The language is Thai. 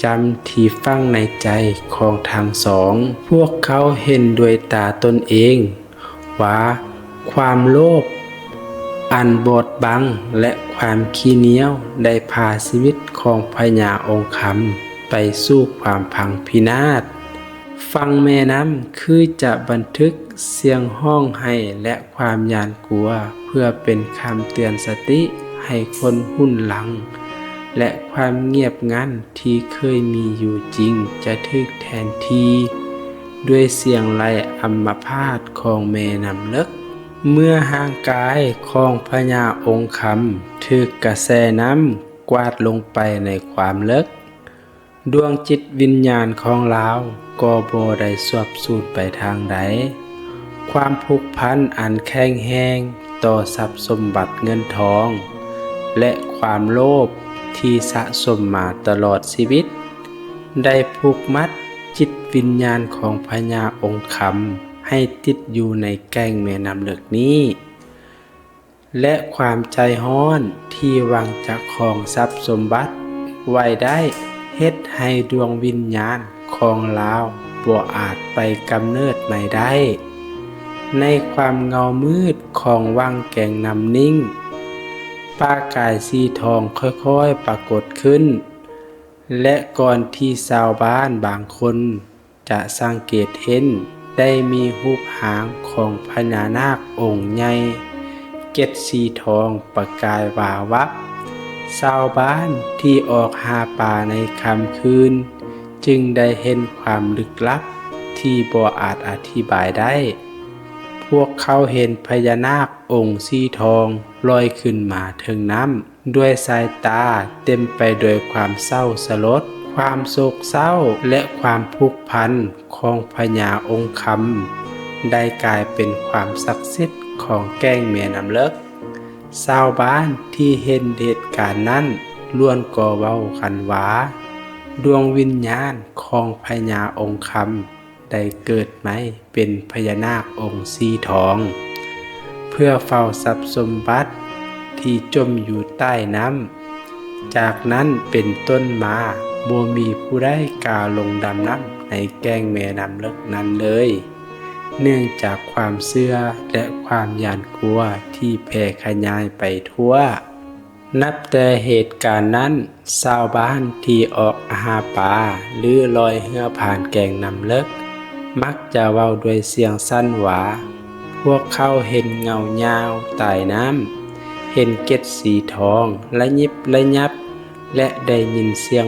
จำที่ฝังในใจของทั้งสอง พวกเขาเห็นด้วยตาตนเองว่าความโลภอันบดบังและความขี้เหนียวได้พาชีวิตของพญาองค์คำไปสู่ความพังพินาศฟังแม่น้ำคือจะบันทึกเสียงห้องไห้และความหยาดกลัวเพื่อเป็นคำเตือนสติให้คนหุ่นหลังและความเงียบงันที่เคยมีอยู่จริงจะถูกแทนที่ด้วยเสียงไล่อัมพาตของแม่น้ำเลิกเมื่อห่างกายของพญาองค์คำถูกกระแสน้ำกวาดลงไปในความเลิกดวงจิตวิญญาณของลาวก็บ่ได้สวบสูญไปทางใดความผูกพันอันแข็งแรงต่อทรัพย์สมบัติเงินทองและความโลภที่สะสมมาตลอดชีวิตได้ผูกมัดจิตวิญญาณของพญาองค์คำให้ติดอยู่ในแก้งแม่น้ำเลิกนี้และความใจร้อนที่หวังจะครองทรัพย์สมบัติไว้ได้เฮ็ดให้ดวงวิญญาณของลาวบ่อาจไปกำเนิดใหม่ได้ในความเงามืดของวังแก่งน้ำนิ่งป้ากายสีทองค่อยๆปรากฏขึ้นและก่อนที่ชาวบ้านบางคนจะสังเกตเห็นได้มีรูปหางของพญานาคองค์ใหญ่เกศสีทองประกายวาวับชาวบ้านที่ออกหาป่าในค่ำคืนจึงได้เห็นความลึกลับที่บ่อาจอธิบายได้พวกเขาเห็นพญานาคองค์สีทองลอยขึ้นมาเทิงน้ำด้วยสายตาเต็มไปด้วยความเศร้าสลดความโศกเศร้าและความผูกพันของพญาองค์คำได้กลายเป็นความศักดิ์สิทธิ์ของแก้งแม่น้ำเลิกชาวบ้านที่เห็นเหตุการณ์นั้นล้วนก่อเว้ากันว่าดวงวิญญาณของพญาองค์คำได้เกิดใหม่เป็นพญานาคองค์สีทองเพื่อเฝ้าทรัพย์สมบัติที่จมอยู่ใต้น้ำจากนั้นเป็นต้นมาบ่มีผู้ใดกล้าลงดำน้ำในแก้งแม่น้ำเลิกนั้นเลยเนื่องจากความเชื่อและความหวาดกลัวที่แพร่ขยายไปทั่วนับแต่เหตุการณ์นั้นชาวบ้านที่ออกหาปลาหรือลอยเรือผ่านแก่งน้ำเลิกมักจะเว้าด้วยเสียงสั้นว่าพวกเขาเห็นเงายาวใต้น้ำเห็นเกศสีทองระยิบระยับและได้ยินเสียง